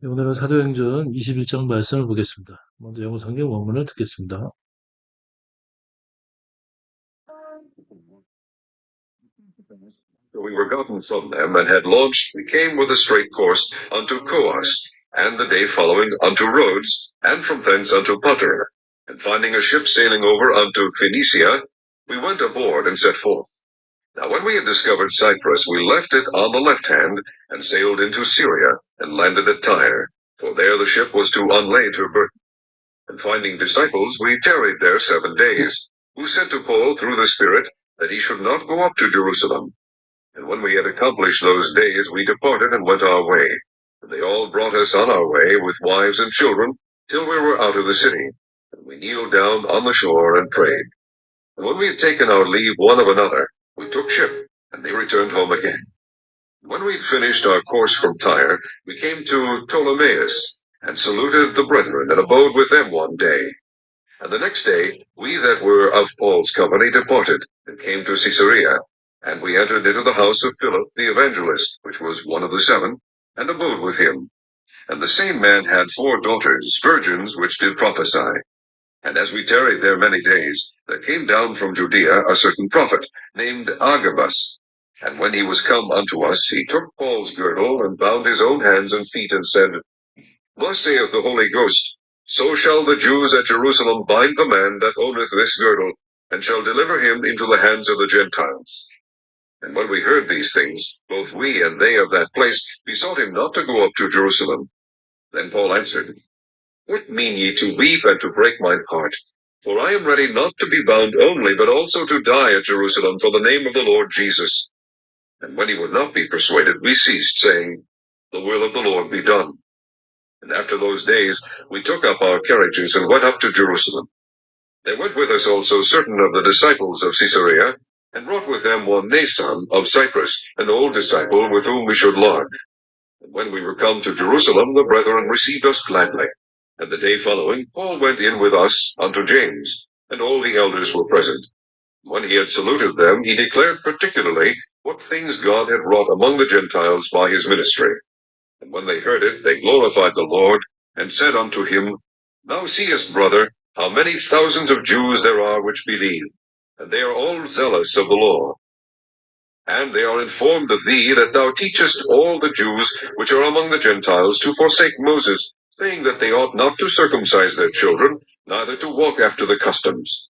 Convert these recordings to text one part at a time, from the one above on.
네, 오늘은 사도행전 21장 말씀을 보겠습니다. 먼저 영어 성경 원문을 듣겠습니다. We were gotten from them, and had launched, we came with a straight course unto Coos, and the day following unto Rhodes, and from thence unto Patara. And finding a ship sailing over unto Phoenicia, we went aboard and set forth. Now when we had discovered Cyprus, we left it on the left hand, and sailed into Syria, and landed at Tyre, for there the ship was to unlade her burden. And finding disciples, we tarried there 7 days, who said to Paul through the Spirit that he should not go up to Jerusalem. And when we had accomplished those days, we departed and went our way. And they all brought us on our way with wives and children, till we were out of the city. And we kneeled down on the shore and prayed. And when we had taken our leave one of another, we took ship, and they returned home again. When we had finished our course from Tyre, we came to Ptolemais, and saluted the brethren, and abode with them 1 day. And the next day, we that were of Paul's company departed, and came to Caesarea. And we entered into the house of Philip the evangelist, which was one of the 7, and abode with him. And the same man had 4 daughters, virgins, which did prophesy. And as we tarried there many days, there came down from Judea a certain prophet, named Agabus. And when he was come unto us, he took Paul's girdle, and bound his own hands and feet, and said, Thus saith the Holy Ghost, So shall the Jews at Jerusalem bind the man that owneth this girdle, and shall deliver him into the hands of the Gentiles. And when we heard these things, both we and they of that place besought him not to go up to Jerusalem. Then Paul answered, What mean ye to weep and to break mine heart? For I am ready not to be bound only, but also to die at Jerusalem for the name of the Lord Jesus. And when he would not be persuaded, we ceased, saying, The will of the Lord be done. And after those days we took up our carriages and went up to Jerusalem. There went with us also certain of the disciples of Caesarea, and brought with them one Nason of Cyprus, an old disciple, with whom we should lodge. And when we were come to Jerusalem, the brethren received us gladly. And the day following, Paul went in with us unto James, and all the elders were present. When he had saluted them, he declared particularly what things God had wrought among the Gentiles by his ministry. And when they heard it, they glorified the Lord, and said unto him, Thou seest, brother, how many thousands of Jews there are which believe, and they are all zealous of the law. And they are informed of thee that thou teachest all the Jews which are among the Gentiles to forsake Moses, saying that they ought not to circumcise their children, neither to walk after the customs.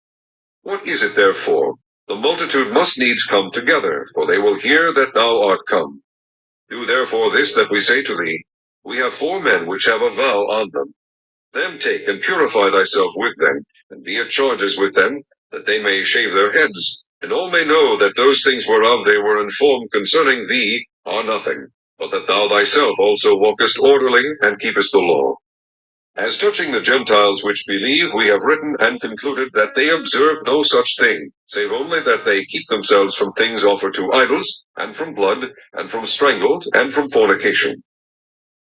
What is it therefore? The multitude must needs come together, for they will hear that thou art come. Do therefore this that we say to thee. We have 4 men which have a vow on them. Them take, and purify thyself with them, and be at charges with them, that they may shave their heads, and all may know that those things whereof they were informed concerning thee are nothing, but that thou thyself also walkest orderly, and keepest the law. As touching the Gentiles which believe, we have written and concluded that they observe no such thing, save only that they keep themselves from things offered to idols, and from blood, and from strangled, and from fornication.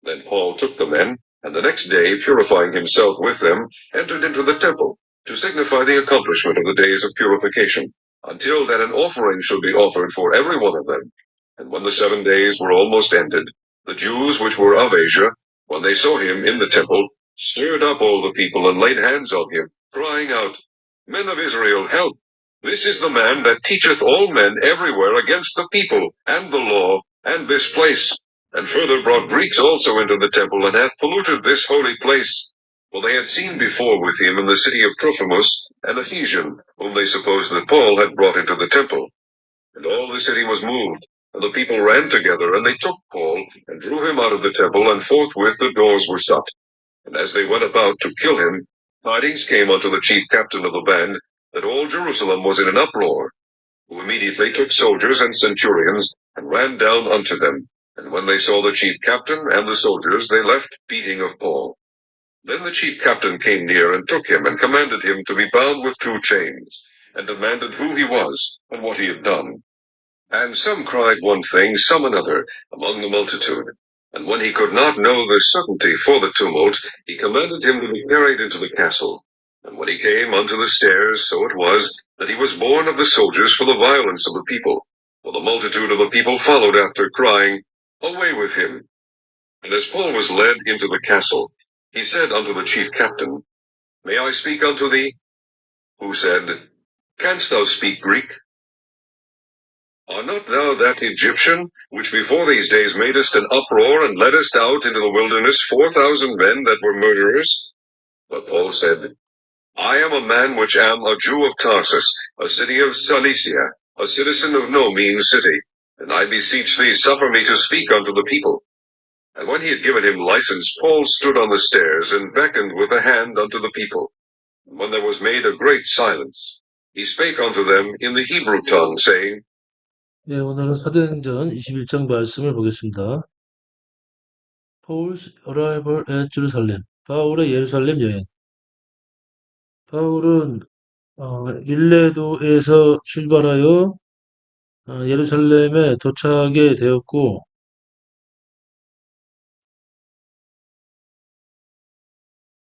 Then Paul took the men, and the next day, purifying himself with them, entered into the temple, to signify the accomplishment of the days of purification, until that an offering should be offered for every one of them. And when the 7 days were almost ended, the Jews which were of Asia, when they saw him in the temple, stirred up all the people, and laid hands on him, crying out, Men of Israel, help! This is the man that teacheth all men everywhere against the people, and the law, and this place, and further brought Greeks also into the temple, and hath polluted this holy place. For they had seen before with him in the city of Trophimus an Ephesian, whom they supposed that Paul had brought into the temple. And all the city was moved, and the people ran together, and they took Paul, and drew him out of the temple, and forthwith the doors were shut. And as they went about to kill him, tidings came unto the chief captain of the band, that all Jerusalem was in an uproar, who immediately took soldiers and centurions, and ran down unto them. And when they saw the chief captain and the soldiers, they left beating of Paul. Then the chief captain came near, and took him, and commanded him to be bound with 2 chains, and demanded who he was, and what he had done. And some cried one thing, some another, among the multitude. And when he could not know the certainty for the tumult, he commanded him to be carried into the castle. And when he came unto the stairs, so it was, that he was borne of the soldiers for the violence of the people. For the multitude of the people followed after, crying, Away with him! And as Paul was led into the castle, he said unto the chief captain, May I speak unto thee? Who said, Canst thou speak Greek? Art not thou that Egyptian, which before these days madest an uproar, and leddest out into the wilderness 4,000 men that were murderers? But Paul said, I am a man which am a Jew of Tarsus, a city of Cilicia, a citizen of no mean city, and I beseech thee suffer me to speak unto the people. And when he had given him license, Paul stood on the stairs, and beckoned with a hand unto the people. And when there was made a great silence, he spake unto them in the Hebrew tongue, saying, 네, 오늘은 사도행전 21장 말씀을 보겠습니다. Paul's arrival at Jerusalem. 바울의 예루살렘 여행. 바울은 밀레도에서 출발하여 예루살렘에 도착하게 되었고,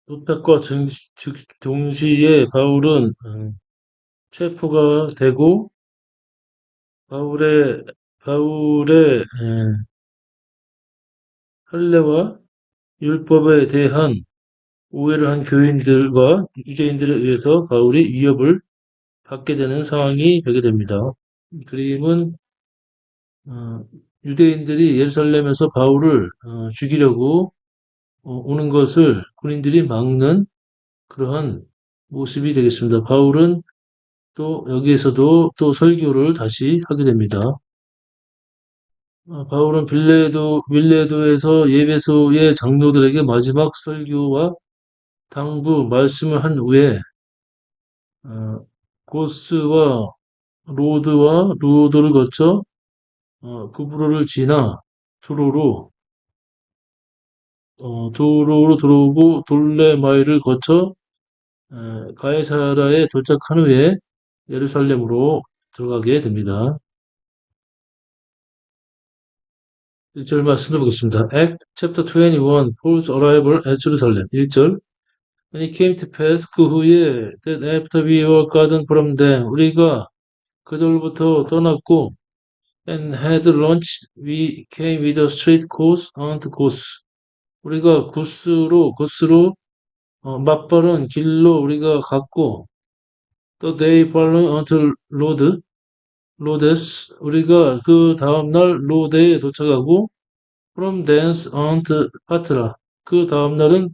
도착과 동시에 바울은 체포가 되고, 바울의 할례와 율법에 대한 오해를 한 교인들과 유대인들에 의해서 바울이 위협을 받게 되는 상황이 되게 됩니다. 이 그림은 유대인들이 예루살렘에서 바울을 죽이려고 오는 것을 군인들이 막는 그러한 모습이 되겠습니다. 바울은 또 여기에서도 또 설교를 다시 하게 됩니다. 바울은 밀레도에서 예배소의 장로들에게 마지막 설교와 당부 말씀을 한 후에 고스와 로드를 거쳐 구브로를 지나 도로로 들어오고 돌레마이를 거쳐 가이사라에 도착한 후에 예루살렘으로 들어가게 됩니다. 1절 말씀을 보겠습니다. Act chapter 21, Paul's arrival at Jerusalem. 1절. When it came to pass 그 후에 that after we were gotten from them 우리가 그들로부터 떠났고 and had lunch we came with a straight course unto Kos. 우리가 고스로 맞바른 길로 우리가 갔고 the day following unto 로데스 우리가 그 다음날 로데에 도착하고 from thence unto 파트라 그 다음날은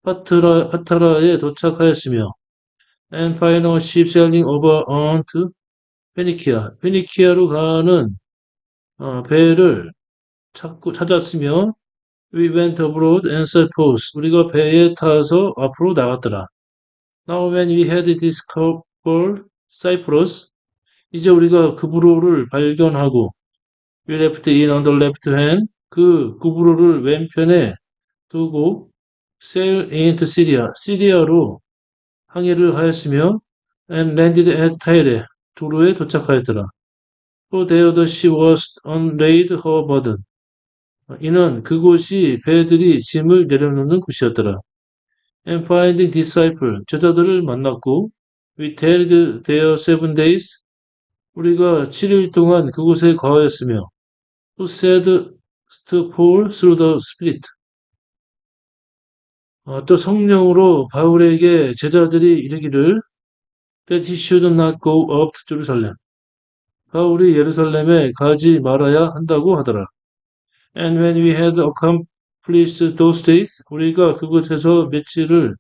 파타라에 도착하였으며 and final ship sailing over unto 페니키아로 가는 배를 찾았으며 we went abroad and set forth 우리가 배에 타서 앞으로 나갔더라. Now when we had discovered Cyprus 이제 우리가 그브로를 발견하고 we left in on the left hand 그 구브로를 왼편에 두고 sail into Syria 시리아로 항해를 하였으며 and landed at Tyre 도로에 도착하였더라. For there the ship was unlaid her burden 이는 그곳이 배들이 짐을 내려놓는 곳이었더라. And finding disciple 제자들을 만났고 we tarried there 7 days 우리가 7일 동안 그곳에 거하였으며 who said to Paul through the Spirit 또 성령으로 바울에게 제자들이 이르기를 that he should not go up to Jerusalem 바울이 예루살렘에 가지 말아야 한다고 하더라. And when we had accomplished those days 우리가 그곳에서 며칠을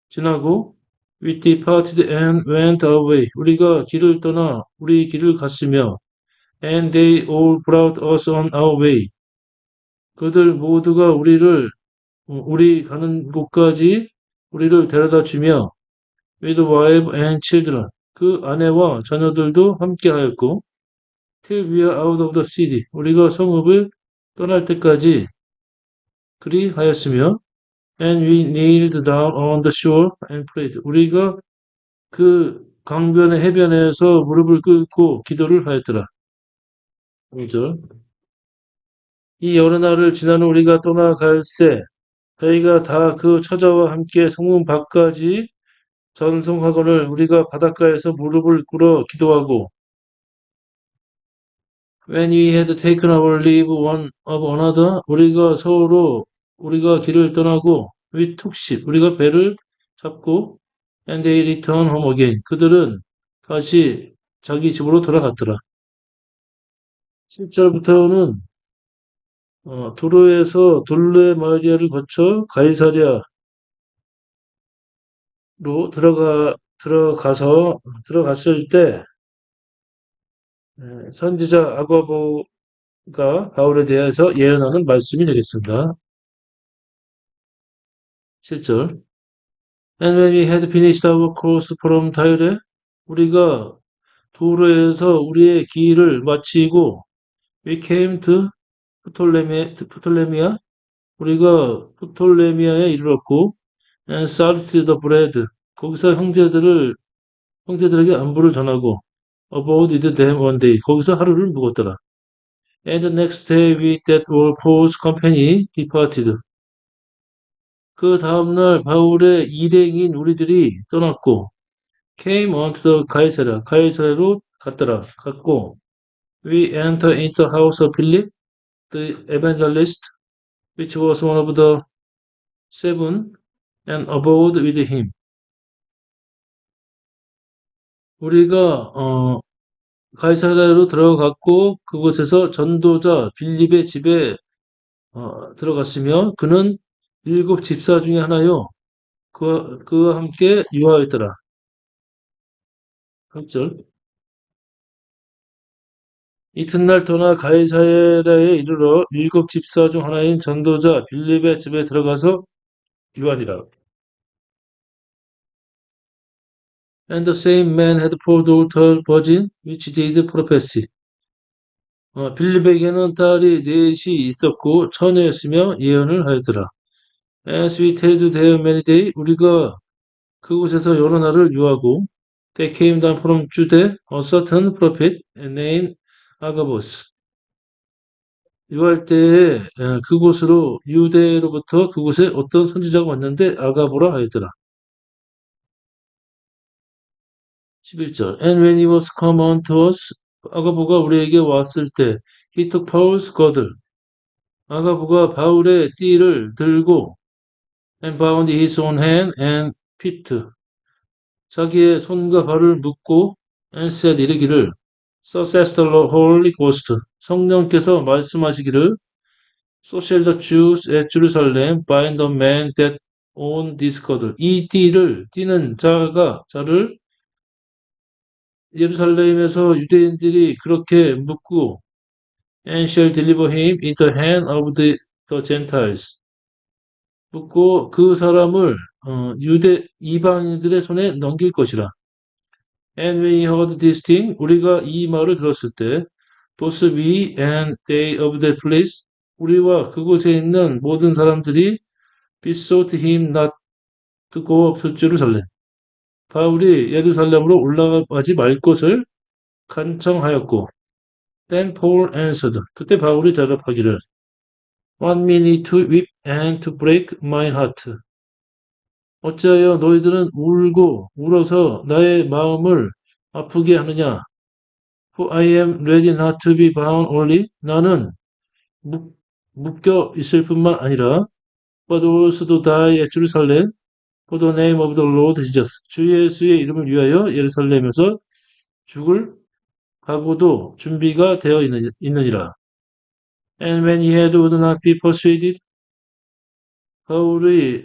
지나고 we departed and went away 우리가 길을 떠나 우리 길을 갔으며 and they all brought us on our way 그들 모두가 우리 가는 곳까지 우리를 데려다 주며 with wife and children 그 아내와 자녀들도 함께 하였고 till we are out of the city 우리가 성읍을 떠날 때까지 그리 하였으며 and we kneeled down on the shore and prayed 우리가 그 강변의 해변에서 무릎을 꿇고 기도를 하였더라. 5절 이 여러 날을 지난 후 우리가 떠나갈새 저희가 다 그 처자와 함께 성문 밖까지 전송하거늘 우리가 바닷가에서 무릎을 꿇어 기도하고 When we had taken our leave one of another, 우리가 길을 떠나고, we took ship, 우리가 배를 잡고, and they returned home again. 그들은 다시 자기 집으로 돌아갔더라. 7절부터는 도로에서 돌레마리아를 거쳐 가이사랴로 들어갔을 때 선지자 아과보가 바울에 대해서 예언하는 말씀이 되겠습니다. 7절. And when we had finished our course from Tyre, 우리가 도로에서 우리의 길을 마치고 we came to 프톨레미아, 우리가 프톨레미아에 이르렀고 and started the bread, 거기서 형제들에게 안부를 전하고 about it them one day, 거기서 하루를 묵었더라. And the next day we that were Paul's company departed. 그 다음날 바울의 일행인 우리들이 떠났고 came unto the 가이사랴로 갔고 we entered into the house of Philip the evangelist, which was one of the seven, and abode with him. 우리가 가이사랴로 들어갔고 그곳에서 전도자 빌립의 집에 들어갔으며 그는 7 집사 중에 하나요. 그와 함께 유하였더라. 8절. 이튿날 떠나 가이사랴에 이르러 7 집사 중 하나인 전도자 빌립의 집에 들어가서 유하니라. And the same man had four daughters virgin, which did prophecy. 빌립에게는 딸이 넷이 있었고 처녀였으며 예언을 하였더라. As we told there many days, 우리가 그곳에서 여러 날을 유하고 They came down from Judea, a certain prophet named Agabus. 유할 때에 그곳으로 유대로부터 그곳에 어떤 선지자가 왔는데 아가보라 하였더라. 11절. And when he was come unto us, 아가보가 우리에게 왔을 때 he took Paul's girdle. 아가보가 바울의 띠를 들고 and bound his own hand and feet. 자기의 손과 발을 묶고 and said 이르기를 Thus says the Holy Ghost. 성령께서 말씀하시기를 So shall the Jews at Jerusalem bind the man that own this girdle. 이 띠는 자를 예루살렘에서 유대인들이 그렇게 묶고 and shall deliver him into the hand of the Gentiles. 묶고 그 사람을 이방인들의 손에 넘길 것이라. And when he heard this thing, 우리가 이 말을 들었을 때 both we and they of that place, 우리와 그곳에 있는 모든 사람들이 besought him not to go up to Jerusalem. 바울이 예루살렘으로 올라가지 말 것을 간청하였고 Then Paul answered. 그때 바울이 대답하기를 Want me to weep and to break my heart. 어찌하여 너희들은 울어서 나의 마음을 아프게 하느냐? For I am ready not to be bound only. 나는 묶여 있을 뿐만 아니라 but also to die at Jerusalem for the name of the Lord Jesus. 주 예수의 이름을 위하여 예루살렘에서 죽을 각오도 준비가 되어 있느니라. And when he had would not be persuaded, 바울이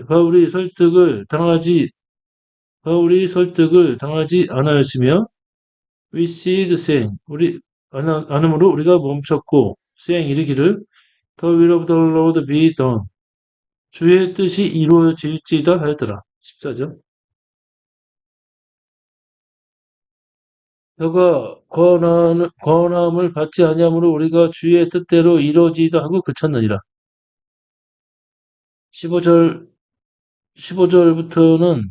설득을 당하지 않았으며, we ceased saying, 않음으로 우리가 멈췄고, saying 이르기를, the will of the Lord be done. 주의 뜻이 이루어질지다 하였더라. 14절. 너가 권함을 받지 아니하므로 우리가 주의 뜻대로 이루어지이다 하고 그쳤느니라. 15절부터는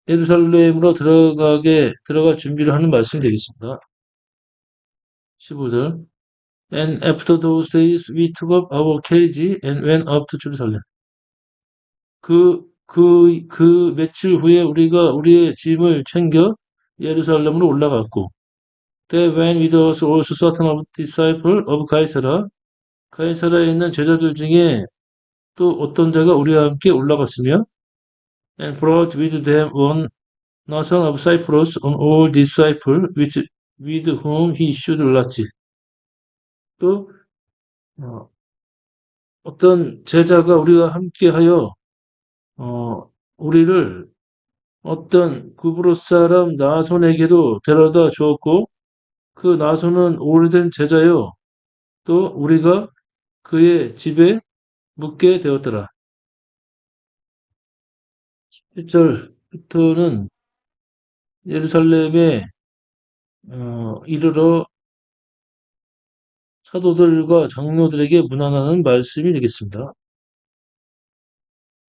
예루살렘으로 들어갈 준비를 하는 말씀이 되겠습니다. 15절. And after those days we took up our carriage and went up to Jerusalem. 그 며칠 후에 우리가 우리의 짐을 챙겨 예루살렘으로 올라갔고 They went with us also certain of disciples of 가이사라. 가이사라에 있는 제자들 중에 또 어떤 자가 우리와 함께 올라갔으며 and brought with them one Nathan of Cyprus on all disciples with whom he should lodge. 또 어, 어떤 제자가 우리와 함께하여 우리를 어떤 구브로 사람 나손에게로 데려다 주었고 그 나손은 오래된 제자요. 또 우리가 그의 집에 묵게 되었더라. 1절부터는 예루살렘에 이르러 사도들과 장로들에게 문안하는 말씀이 되겠습니다.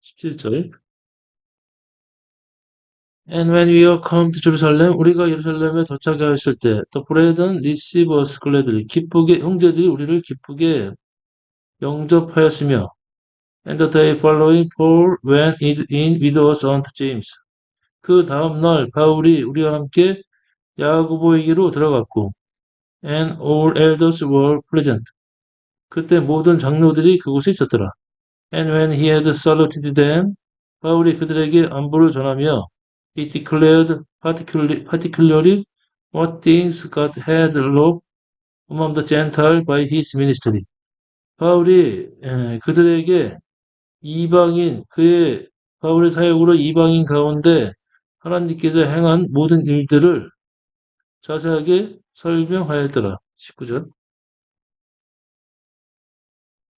17절. And when we are come to Jerusalem, 우리가 예루살렘에 도착하였을 때, the brethren receive us gladly. 기쁘게, 형제들이 우리를 기쁘게 영접하였으며, and the day following, Paul went in with us unto James. 그 다음 날 바울이 우리와 함께 야고보에게로 들어갔고, and all elders were present. 그때 모든 장로들이 그곳에 있었더라. And when he had saluted them, 바울이 그들에게 안부를 전하며 he declared particularly what things God had wrought among the Gentiles by his ministry. 바울이 그들에게 바울의 사역으로 이방인 가운데 하나님께서 행한 모든 일들을 자세하게 설명하였더라. 19절.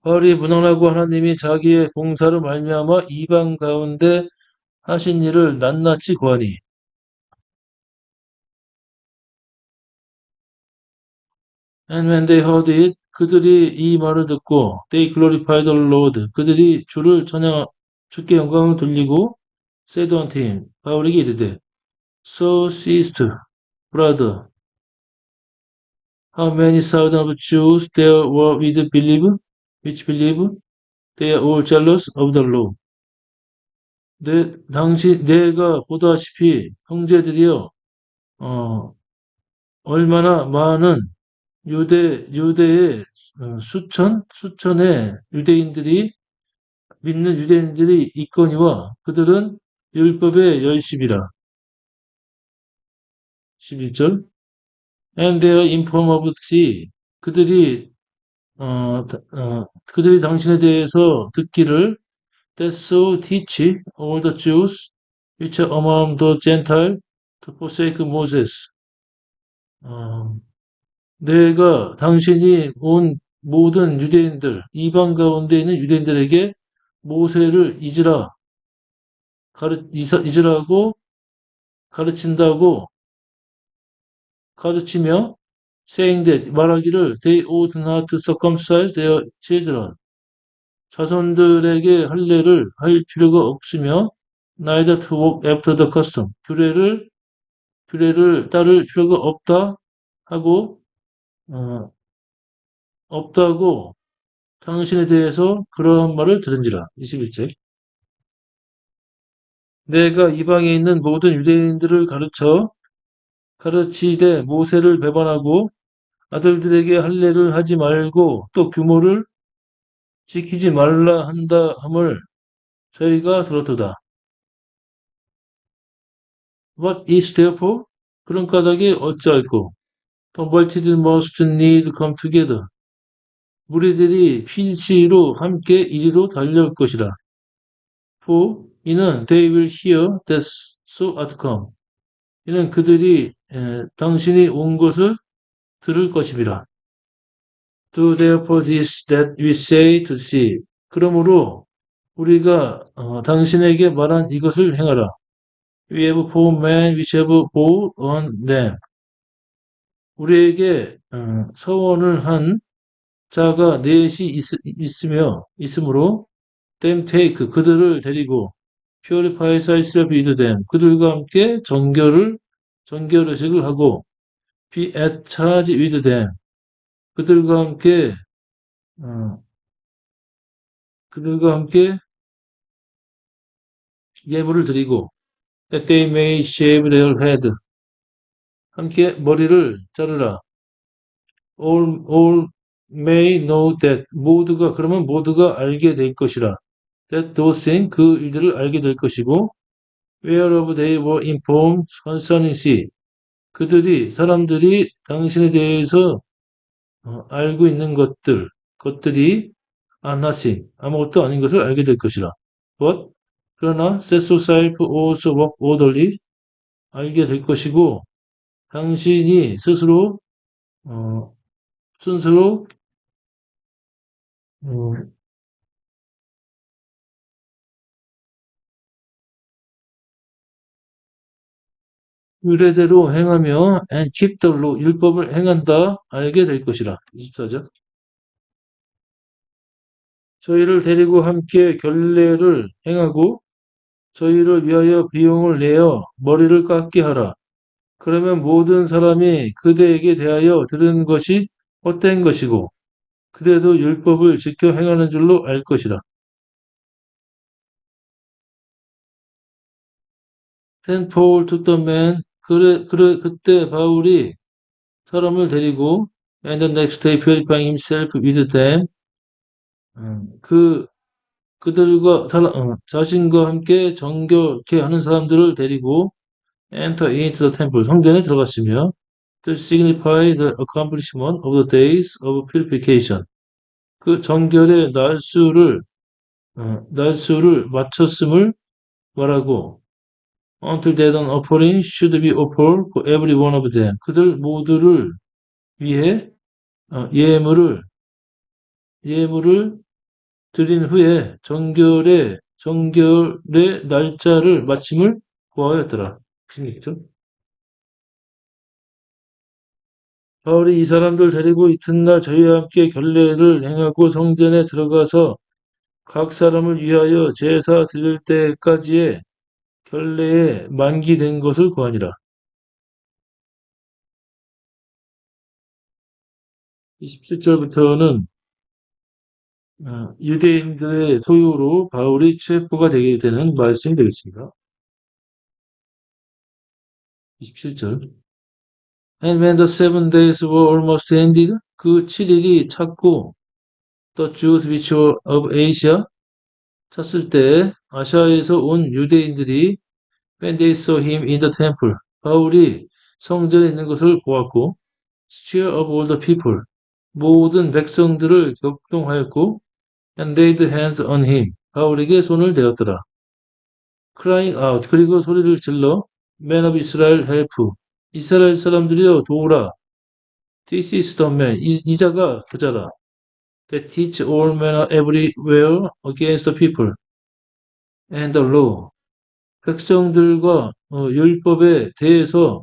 바울이 문안하고 하나님이 자기의 봉사로 말미암아 이방 가운데 하신 일을 낱낱이 고하니 And when they heard it, 그들이 이 말을 듣고 they glorified the Lord. 그들이 주께 영광을 돌리고 said unto him, 바울에게 이르되 So seest, brother, how many thousands of Jews there were which believe, they are all jealous of the law. 내가 보다시피 형제들이여, 얼마나 많은 유대의 수천의 믿는 유대인들이 있거니와 그들은 율법의 열심이라. 11절. And they are informed of thee. 그들이 당신에 대해서 듣기를 that so teach all the Jews which are among the Gentiles to forsake Moses. 내가 당신이 온 모든 유대인들, 이방 가운데 있는 유대인들에게 모세를 잊으라고 가르친다고 가르치며 saying that 말하기를 they ought not to circumcise their children. 자손들에게 할례를 할 필요가 없으며 neither to walk after the custom. 규례를 따를 필요가 없다 하고 없다고 당신에 대해서 그러한 말을 들은지라. 21절. 내가 이방에 있는 모든 유대인들을 가르치되 모세를 배반하고 아들들에게 할례를 하지 말고 또 규모를 지키지 말라 한다 함을 저희가 들었도다. What is therefore? 그런 까닭에 어찌할꼬? The multitude must need come together. 무리들이 필시로 함께 이리로 달려올 것이라. For 이는 they will hear that so art come. 이는 그들이 당신이 온 것을 들을 것이니라. Do therefore this that we say to see. 그러므로 우리가 당신에게 말한 이것을 행하라. We have four men which have bow on them. 우리에게 서원을 한 자가 넷이 있으므로 them take 그들을 데리고 purify thyself with them 그들과 함께 정결의식을 하고 be at charge with them 그들과 함께 예물을 드리고 that they may shave their head 함께 머리를 자르라. All may know that 그러면 모두가 알게 될 것이라. That those things 그 일들을 알게 될 것이고 whereof they were informed concerning sea 사람들이 당신에 대해서 알고 있는 것들이 are nothing 아무것도 아닌 것을 알게 될 것이라. But 그러나 set yourself also walk orderly 알게 될 것이고 당신이 스스로 어, 순서로 어, 의례대로 행하며 and keep the law 율법을 행한다 알게 될 것이라. 24절. 저희를 데리고 함께 결례를 행하고 저희를 위하여 비용을 내어 머리를 깎게 하라. 그러면 모든 사람이 그대에게 대하여 들은 것이 헛된 것이고 그대도 율법을 지켜 행하는 줄로 알 것이라. Then Paul took the man 그때 바울이 사람을 데리고 and the next day purifying himself with them 그들과 자신과 함께 정결케 하는 사람들을 데리고 enter into the temple 성전에 들어갔으며 to signify the accomplishment of the days of purification 그 정결의 날수를 마쳤음을 말하고 until that an offering should be offered for every one of them 그들 모두를 위해 예물을 드린 후에 정결의 날짜를 마침을 고하였더라. 그죠? 바울이 이 사람들 데리고 이튿날 저희와 함께 결례를 행하고 성전에 들어가서 각 사람을 위하여 제사 드릴 때까지의 결례에 만기된 것을 고하니라. 27절부터는 유대인들의 소유로 바울이 체포가 되게 되는 말씀이 되겠습니다. 27절. And when the 7 days were almost ended, 그 7일이 찼고, the Jews which were of Asia, 찼을 때 아시아에서 온 유대인들이 when they saw him in the temple, 바울이 성전에 있는 것을 보았고, cheer of all the people, 모든 백성들을 격동하였고, and laid hands on him, 바울에게 손을 대었더라. crying out, 그리고 소리를 질러, men of Israel help, 이스라엘 사람들이여 도우라. This is the man, 이자가 그자라. That teach all men everywhere against the people and the law. 백성들과 율법에 대해서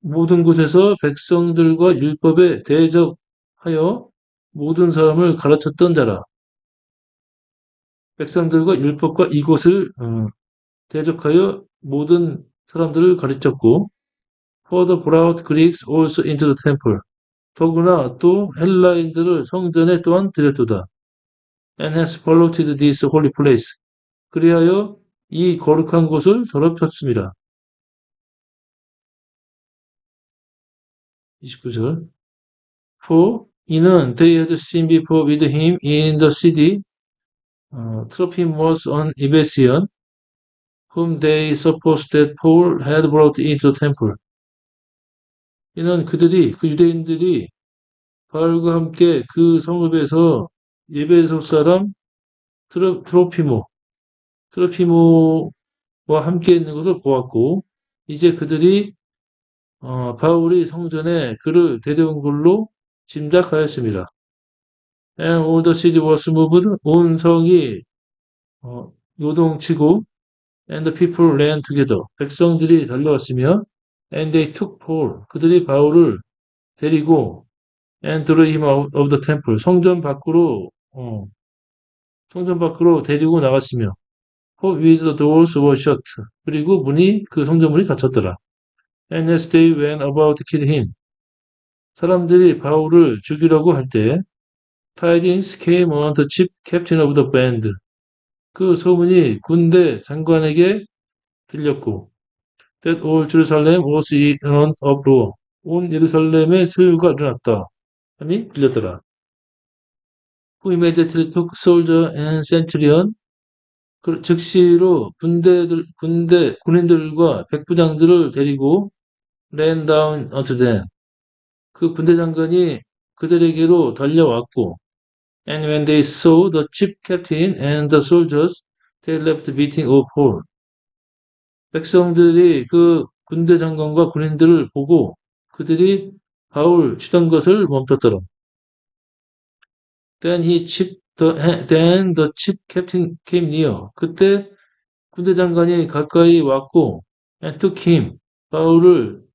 모든 곳에서 백성들과 율법에 대적하여 모든 사람을 가르쳤던 자라. 백성들과 율법과 이곳을 대적하여 모든 사람들을 가르쳤고 further brought Greeks also into the temple. 더구나 또 헬라인들을 성전에 또한 들였도다. And has polluted this holy place. 그리하여 이 거룩한 곳을 더럽혔습니다. 29절. For 이는 they had seen before with him in the city Trophimus an Ephesian, whom they supposed that Paul had brought into the temple. 이는 그 유대인들이 바울과 함께 그 성읍에서 예배소 사람 트로피모와 함께 있는 것을 보았고 이제 그들이 바울이 성전에 그를 데려온 걸로 짐작하였습니다. And all the city was moved, 온 성이 요동치고 and the people ran together, 백성들이 달려왔으며 and they took Paul, 그들이 바울을 데리고 and drew him out of the temple, 성전 밖으로 데리고 나갔으며 for with the doors were shut, 그리고 그 성전문이 닫혔더라. And as they went about to kill him, 사람들이 바울을 죽이려고 할 때 tidings came on the chief captain of the band, 그 소문이 군대 장관에게 들렸고 that all Jerusalem was in an uproar. 온 예루살렘에 소유가 일어났다. 아니, 들렸더라. Who immediately took soldier and centurion. 즉시로 군인들과 백부장들을 데리고 ran down unto them. 그 군대 장관이 그들에게로 달려왔고, and when they saw the chief captain and the soldiers, they left beating of Paul. 백성들이 그 군대 장관과 군인들을 보고 그들이 바울 치던 것을 멈췄더라. Then the chief captain came near. 그때 군대 장관이 가까이 왔고, and took him, 바울을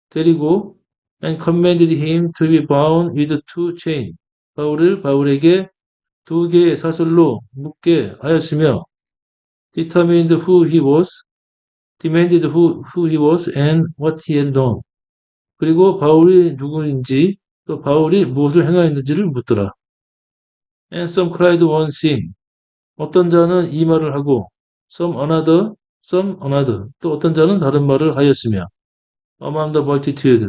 데리고, and commanded him to be bound with two chains. 바울에게 두 개의 사슬로 묶게 하였으며, demanded who he was and what he had done. 그리고 바울이 누구인지, 또 바울이 무엇을 행하였는지를 묻더라. And some cried one thing. 어떤 자는 이 말을 하고, some another, 또 어떤 자는 다른 말을 하였으며, among the multitude.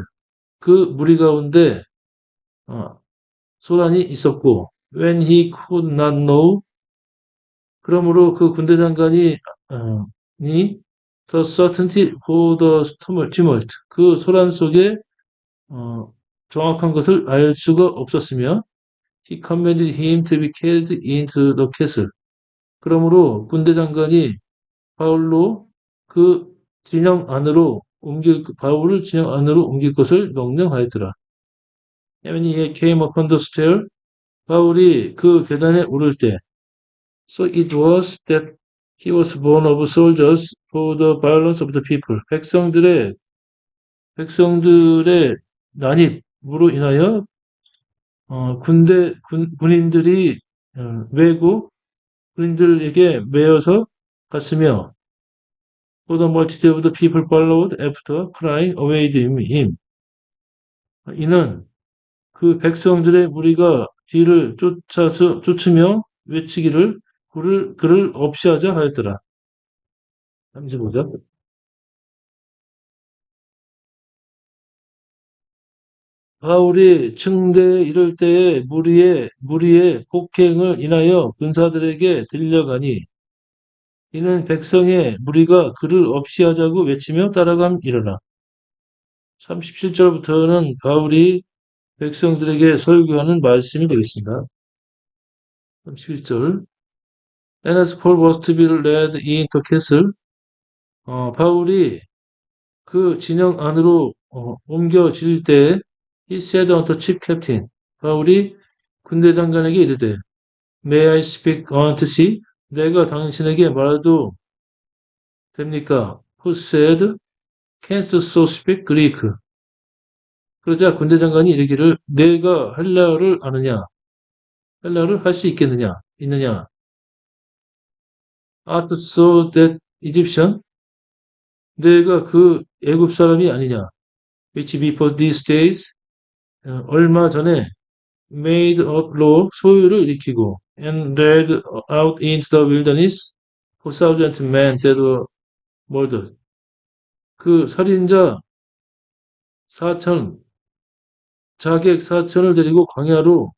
그 무리 가운데 소란이 있었고, when he could not know, 그러므로 그 군대 장관이 the certainty for the tumult, 그 소란 속에 정확한 것을 알 수가 없었으며, he commanded him to be carried into the castle. 그러므로 군대 장관이 바울을 진영 안으로 옮길 것을 명령하였더라. When he came upon the stair, 바울이 그 계단에 오를 때, so it was that he was born of soldiers for the violence of the people. 백성들의 난입으로 인하여 군인들이 군인들에게 매여서 갔으며, for the multitude of the people followed after crying away him. 이는 그 백성들의 무리가 뒤를 쫓으며 외치기를 그를 없이 하자 하였더라. 잠시 보자. 바울이 층대에 이를 때에 무리의 폭행을 인하여 군사들에게 들려가니 이는 백성의 무리가 그를 없이 하자고 외치며 따라감이러라. 37절부터는 바울이 백성들에게 설교하는 말씀이 되겠습니다. 31절. And as Paul was to be led into castle, 바울이 그 진영 안으로 옮겨질 때, he said unto chief captain, 바울이 군대 장관에게 이르되, may I speak unto thee? 내가 당신에게 말해도 됩니까? Who said, canst thou speak Greek? 그러자 군대 장관이 이르기를, 내가 헬라어를 아느냐? 헬라어를 할 수 있느냐? Art thou that Egyptian? 내가 그 애굽 사람이 아니냐? Which before these days, 얼마 전에 made up law, 소유를 일으키고, and led out into the wilderness 4,000 men that were murdered. 그 살인자 4천, 자객 4천을 데리고 광야로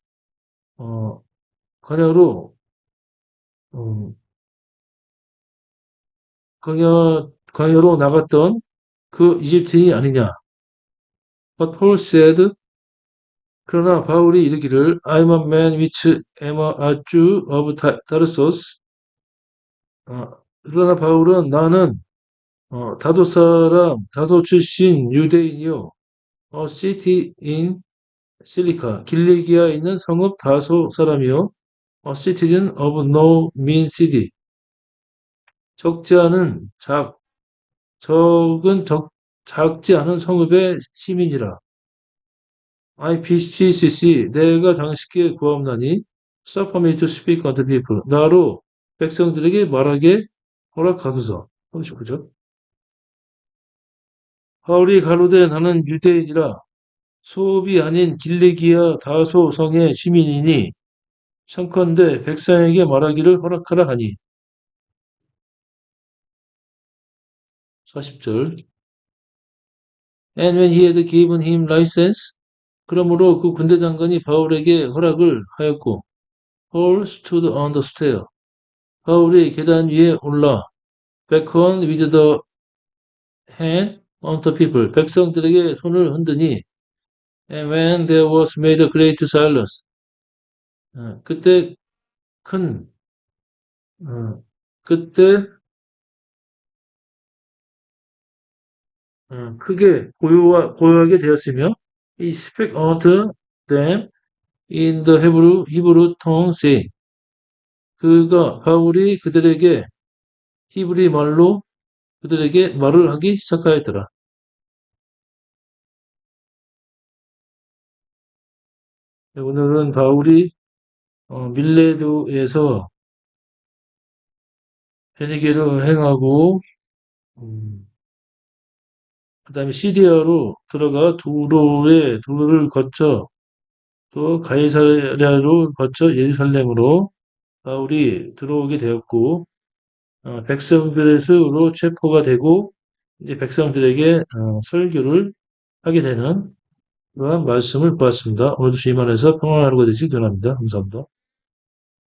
나갔던 그 이집트인이 아니냐. But Paul said, 그러나 바울이 이르기를, I'm a man which am a Jew of Tarsus. 그러나 바울은 나는 다소 출신 유대인이요. A city in Cilicia, 길리기아에 있는 성읍 다소 사람이요. A citizen of no mean city. 작지 않은 성읍의 시민이라. I beseech, 내가 당신께 구하옵나니, suffer me to speak unto people. 나로 백성들에게 말하게 허락하소서. 39절. 바울이 가로되 나는 유대인이라 소읍이 아닌 길리기아 다소 성의 시민이니 청컨대 백성에게 말하기를 허락하라 하니. 40절. And when he had given him license, 그러므로 그 군대 장관이 바울에게 허락을 하였고, Paul stood on the stair. 바울이 계단 위에 올라, beckoned with the hand on the people. 백성들에게 손을 흔드니, and when there was made a great silence. 그때 큰, 어, 그때 크게 고요하게 되었으며, he spake unto them in the Hebrew tongue, saying, 바울이 그들에게 히브리 말로 그들에게 말을 하기 시작하였더라. 네, 오늘은 바울이 밀레도에서 베니게를 행하고 그 다음에 시리아로 들어가 두로를 거쳐 또 가이사랴로 거쳐 예루살렘으로 바울이 들어오게 되었고 백성들로 체포가 되고 이제 백성들에게 설교를 하게 되는 그러한 말씀을 보았습니다. 오늘도 주님 안에서 평안한 하루가 되시기 바랍니다. 감사합니다.